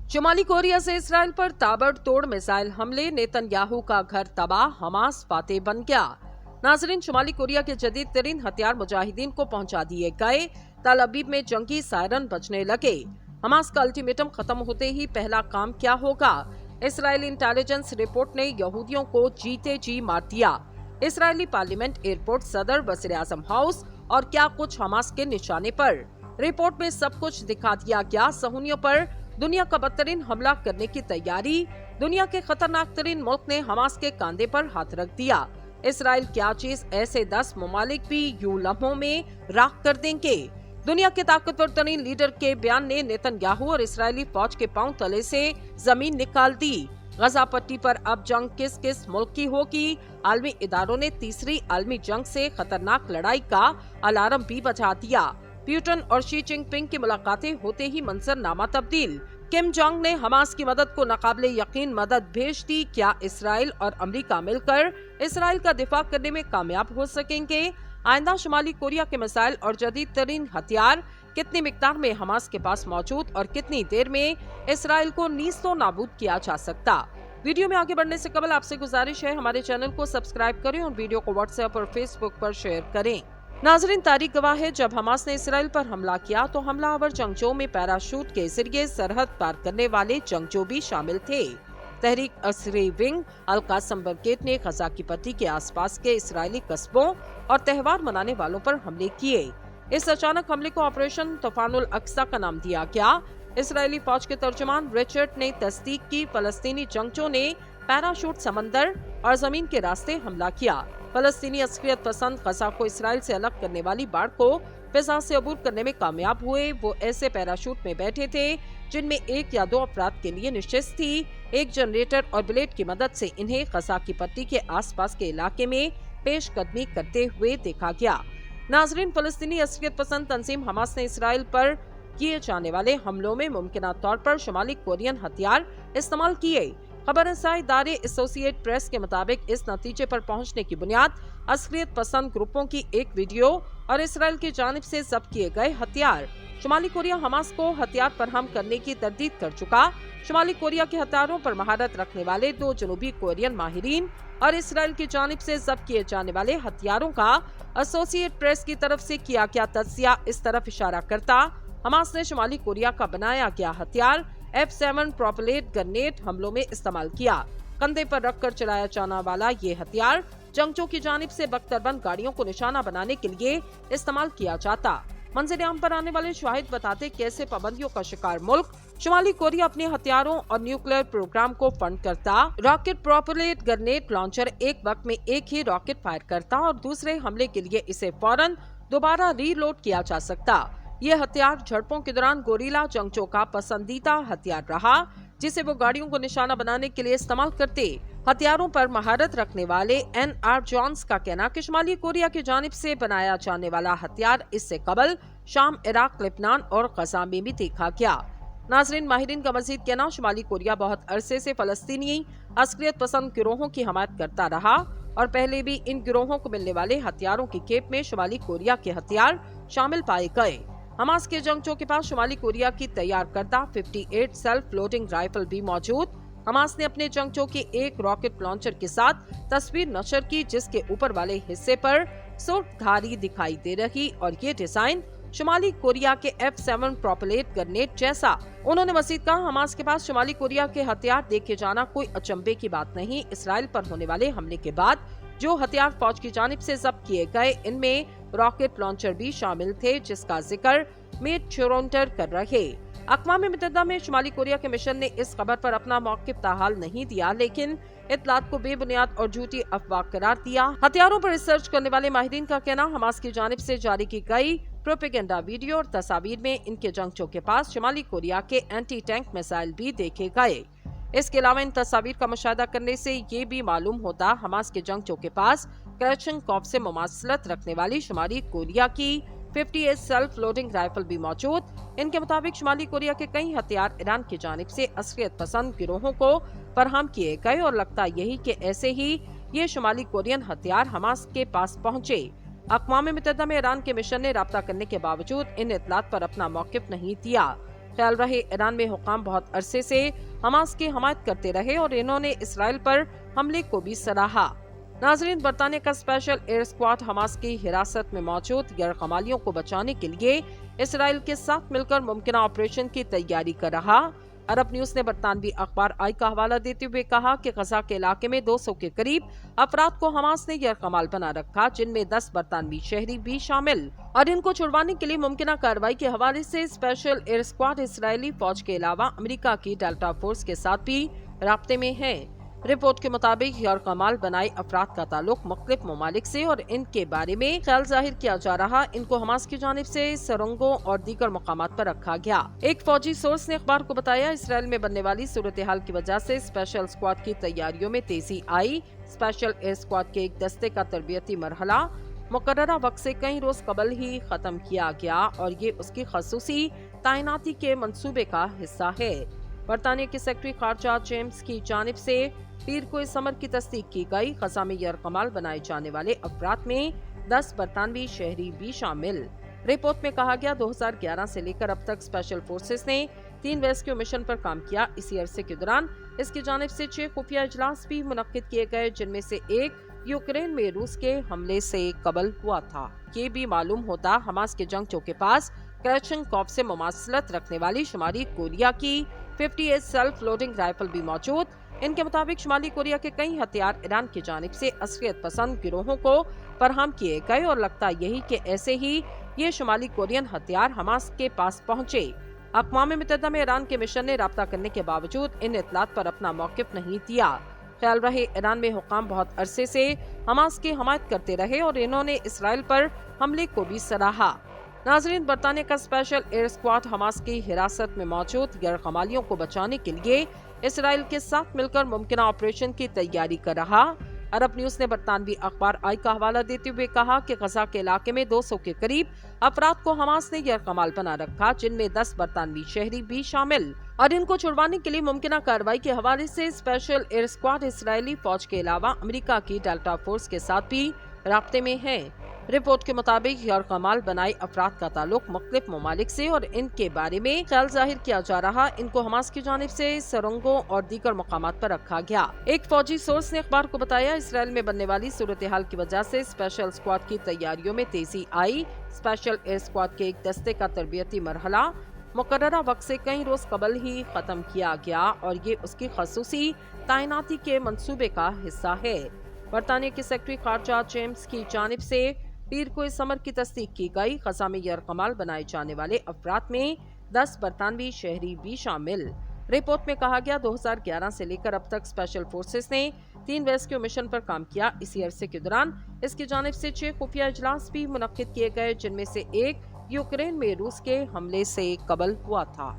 शुमाली Korea से Israel पर ताबड़तोड़ मिसाइल हमले, नेतन्याहू का घर तबाह, हमास फातेह बन गया। नाजरीन, शुमाली कोरिया के जदीद तरीन हथियार मुजाहिदीन को पहुंचा दिए गए। तल अबीब में जंगी सायरन बजने लगे। हमास का अल्टीमेटम खत्म होते ही पहला काम क्या होगा? इसराइली इंटेलिजेंस रिपोर्ट ने यहूदियों को जीते जी मार दिया। इसराइली पार्लियामेंट, एयरपोर्ट, सदर, वज़ीर आज़म हाउस और क्या कुछ हमास के निशाने पर। रिपोर्ट में सब कुछ दिखा दिया गया। सहूनियों पर दुनिया का बदतरीन हमला करने की तैयारी। दुनिया के खतरनाक तरीन मुल्क ने हमास के कांधे पर हाथ रख दिया। इसराइल क्या चीज, ऐसे 10 ममालिक भी यूं लम्हों में राख कर देंगे। दुनिया के ताकतवर तरीन लीडर के बयान ने नेतन्याहू और इसराइली फौज के पांव तले से जमीन निकाल दी। गजा पट्टी पर अब जंग किस किस मुल्क की होगी? आलमी इदारों ने तीसरी आलमी जंग से खतरनाक लड़ाई का अलार्म भी बजा दिया। पुतिन और शी जिनपिंग की मुलाकातें होते ही मंजरनामा तब्दील। किम जोंग ने हमास की मदद को नाकाबिले यकीन मदद भेज दी। क्या इसराइल और अमेरिका मिलकर इसराइल का दिफा करने में कामयाब हो सकेंगे? आइंदा शुमाली कोरिया के मिसाइल और जदीद तरीन हथियार कितनी मिकदार में हमास के पास मौजूद और कितनी देर में इसराइल को नीस्तो नाबूद किया जा सकता? वीडियो में आगे बढ़ने से कबल आपसे गुजारिश है, हमारे चैनल को सब्सक्राइब करें और वीडियो को व्हाट्सएप और फेसबुक पर शेयर करें। नाजरीन, तारीख गवाह है, जब हमास ने इसराइल पर हमला किया तो हमलावर जंगजों में पैराशूट के जरिए सरहद पार करने वाले जंगजो भी शामिल थे। तहरीक अस्री विंग अल कासम ब्रिगेड ने गजा की पट्टी के आसपास के इसराइली कस्बों और त्योहार मनाने वालों पर हमले किए। इस अचानक हमले को ऑपरेशन तूफानुल अक्सा का नाम दिया गया। इसराइली फौज के तर्जुमान रिचर्ड ने तस्दीक की, फलस्तीनी जंगजों ने पैराशूट समंदर और जमीन के रास्ते हमला किया। फलस्तीनी अस्करियत पसंद गजा को इसराइल से अलग करने वाली बाढ़ को फिजा से अबूर करने में कामयाब हुए। वो ऐसे पैराशूट में बैठे थे जिनमें 1 या 2 अफराद के लिए निश्चित थी। एक जनरेटर और ब्लेड की मदद से इन्हें गजा की पट्टी के आसपास के इलाके में पेशकदमी करते हुए देखा गया। नाजरीन, फलस्तीनी अस्करियत पसंद तंजीम हमास ने इसराइल पर किए जाने वाले हमलों में मुमकिन तौर पर शुमाली कोरियन हथियार इस्तेमाल किए। खबर इदारे एसोसिएट प्रेस के मुताबिक इस नतीजे पर पहुंचने की बुनियाद अस्करियत पसंद ग्रुपों की एक वीडियो और इसराइल की जानिब से जब्त किए गए हथियार। शुमाली कोरिया हमास को हथियार फराहम करने की तरदीद कर चुका। शुमाली कोरिया के हथियारों पर महारत रखने वाले 2 जनूबी कोरियन माहिरीन और इसराइल की जानिब से जब्त किए जाने वाले हथियारों का एसोसिएट प्रेस की तरफ से किया गया तज्जिया इस तरफ इशारा करता। हमास ने शुमाली कोरिया का बनाया गया हथियार F7 प्रोपेलेट ग्रेनेड हमलों में इस्तेमाल किया। कंधे पर रखकर चलाया जाने वाला ये हथियार जंगजों की जानिब से बख्तरबंद गाड़ियों को निशाना बनाने के लिए इस्तेमाल किया जाता। मंजर-ए-आम पर आने वाले शाहिद बताते कैसे पाबंदियों का शिकार मुल्क शुमाली कोरिया अपने हथियारों और न्यूक्लियर प्रोग्राम को फंड करता। रॉकेट प्रोपेलेट ग्रेनेड लॉन्चर एक वक्त में एक ही रॉकेट फायर करता और दूसरे हमले के लिए इसे फौरन दोबारा रीलोड किया जा सकता। ये हथियार झड़पों के दौरान गोरीला जंगजों का पसंदीदा हथियार रहा, जिसे वो गाड़ियों को निशाना बनाने के लिए इस्तेमाल करते। हथियारों पर महारत रखने वाले NR जॉन्स का कहना कि शुमाली कोरिया की जानिब से बनाया जाने वाला हथियार इससे कबल शाम, इराक, लेबनान और गजा में भी देखा गया। नाजरीन, माहिरीन का मजीद कहना, शुमाली कोरिया बहुत अरसे से फलस्तीनी अस्करियत पसंद गिरोहों की हमायत करता रहा और पहले भी इन गिरोहों को मिलने वाले हथियारों की खेप में शुमाली कोरिया के हथियार शामिल पाए गए। हमास के जंगजों के पास शुमाली कोरिया की तैयार करदा 58 सेल्फ लोडिंग राइफल भी मौजूद। हमास ने अपने जंगजों के एक रॉकेट लॉन्चर के साथ तस्वीर नशर की, जिसके ऊपर वाले हिस्से पर सुर्खधारी दिखाई दे रही और ये डिजाइन शुमाली कोरिया के F7 प्रोपेलेट ग्रेनेड जैसा। उन्होंने मजीद कहा, हमास के पास शुमाली कोरिया के हथियार देखे जाना कोई अचंभे की बात नहीं। इसराइल पर होने वाले हमले के बाद जो हथियार फौज की जानिब से जब्त किए गए, इनमें रॉकेट लॉन्चर भी शामिल थे, जिसका जिक्र मेट छोरोंटर कर रहे। अक़वाम मुत्तहिदा में शुमाली कोरिया के मिशन ने इस खबर पर अपना मौक़िफ़ ताहाल नहीं दिया, लेकिन इत्तलात को बेबुनियाद और झूठी अफवाह करार दिया। हथियारों पर रिसर्च करने वाले माहिरीन का कहना, हमास की जानिब से जारी की गई प्रोपेगेंडा वीडियो और तस्वीर में इनके जंगजों के पास शुमाली कोरिया के एंटी टैंक मिसाइल भी देखे गए। इसके अलावा इन तस्वीर का मुशाहिदा करने से ये भी मालूम होता हमास के जंगजों के पास कलेक्शन से मुमासलत रखने वाली शुमाली कोरिया की 58 सेल्फ लोडिंग राइफल भी मौजूद। इनके मुताबिक शुमाली कोरिया के कई हथियार ईरान की जानिब से अस्करियत पसंद गिरोहों को फराहम किए गए और लगता यही कि ऐसे ही ये शुमाली कोरियन हथियार हमास के पास पहुँचे। अक़वाम मुत्तहिदा में ईरान के मिशन ने राब्ता करने के बावजूद इन इत्तलात पर अपना मौक़िफ़ नहीं दिया। ख्याल रहे ईरान में हुकाम बहुत अरसे से हमास की हमायत करते रहे और इन्होंने इसराइल पर हमले को भी सराहा। नाजरीन, बरतानिया का स्पेशल एयर स्क्वाड हमास की हिरासत में मौजूद गैर कमालियों को बचाने के लिए इसराइल के साथ मिलकर मुमकिन ऑपरेशन की तैयारी कर रहा। अरब न्यूज ने बरतानवी अखबार आई का हवाला देते हुए कहा कि गजा के इलाके में 200 के करीब अफराद को हमास ने गैर कमाल बना रखा, जिनमें 10 बरतानवी शहरी भी शामिल, और इनको छुड़वाने के लिए मुमकिन कार्रवाई के हवाले से स्पेशल एयर स्क्वाड इसराइली फौज के अलावा अमेरिका की डेल्टा फोर्स के साथ भी राब्ते में है। रिपोर्ट के मुताबिक गैर कमाल बनाए अफराद का ताल्लुक मुख्तलिफ ममालिक से और इनके बारे में ख्याल जाहिर किया जा रहा। इनको हमास की जानिब से सुरंगों और दीगर मकामात पर रखा गया। एक फौजी सोर्स ने अखबार को बताया, इसराइल में बनने वाली सूरत हाल की वजह से स्पेशल स्क्वाड की तैयारियों में तेजी आई। स्पेशल एयर स्क्वाड के एक दस्ते का तरबियती मरहला मुकर्ररा वक्त से कई रोज कबल ही खत्म किया गया और ये उसकी खसूसी तैनाती के मंसूबे का हिस्सा है। बरतानिया के सेक्रेटरी खारजा जेम्स की जानिब से पीर को इस अमर की तस्दीक की गई। गजा में गैर कमाल बनाए जाने वाले अफराद में 10 बरतानवी शहरी भी शामिल। रिपोर्ट में कहा गया 2011 से लेकर अब तक स्पेशल फोर्सेस ने 3 रेस्क्यू मिशन पर काम किया। इसी अरसे के दौरान इसकी जानिब से 6 खुफिया इजलास भी मुनक्किद किए गए, जिनमें से एक यूक्रेन में रूस के हमले से कबल हुआ था। ये भी मालूम होता हमास के जंगजों के पास क्लैशनकोव से मुमासलत रखने वाली शुमाली कोरिया की 58 सेल्फ लोडिंग राइफल भी मौजूद। इनके मुताबिक शुमाली कोरिया के कई हथियार ईरान की जानिब से असलियत पसंद गिरोहों को फराहम किए गए और लगता यही कि ऐसे ही ये शुमाली कोरियन हथियार हमास के पास पहुँचे। अक़वाम मुत्तहिदा में ईरान के मिशन ने राब्ता करने के बावजूद इन इत्तलात पर अपना मौक़िफ़ नहीं दिया। ख्याल रहे ईरान में हुकाम बहुत अरसे से हमास की हमायत करते रहे और इन्होंने इसराइल पर हमले को भी सराहा। नाजरीन, बरतानिया का स्पेशल एयर स्क्वाड हमास की हिरासत में मौजूद गैर कमालियों को बचाने के लिए इसराइल के साथ मिलकर मुमकिन ऑपरेशन की तैयारी कर रहा। अरब न्यूज ने बरतानवी अखबार आई का हवाला देते हुए कहा कि गजा के इलाके में 200 के करीब अफराद को हमास ने गैर कमाल बना रखा, जिनमें 10 बरतानवी शहरी भी शामिल, और इनको छुड़वाने के लिए मुमकिन कार्रवाई के हवाले से स्पेशल एयर स्क्वाड इसराइली फौज के अलावा अमेरिका की डेल्टा फोर्स के साथ भी राब्ते में है। रिपोर्ट के मुताबिक गैर कमाल बनाए अफराद का ताल्लुक मुख्तलिफ ममालिक से और इनके बारे में ख्याल जाहिर किया जा रहा। इनको हमास की जानिब से सुरंगों और दीगर मकामात पर रखा गया। एक फौजी सोर्स ने अखबार को बताया, इसराइल में बनने वाली सूरत हाल की वजह से स्पेशल स्क्वाड की तैयारियों में तेजी आई। स्पेशल एयर स्क्वाड के एक दस्ते का तरबियती मरहला मुकर्ररा वक्त से कई रोज कबल ही खत्म किया गया और ये उसकी खसूसी तैनाती के मंसूबे का हिस्सा है। बरतानिया के सेक्रेटरी खारजा जेम्स की जानिब से पीर को इस अमर की तस्दीक की गई। गजा में गैर कमाल बनाए जाने वाले अफराद में 10 बरतानवी शहरी भी शामिल। रिपोर्ट में कहा गया 2011 से लेकर अब तक स्पेशल फोर्सेस ने 3 रेस्क्यू मिशन पर काम किया। इसी अरसे के दौरान इसकी जानिब से 6 खुफिया इजलास भी मुनक्किद किए गए, जिनमें से एक यूक्रेन में रूस के हमले से कबल हुआ था।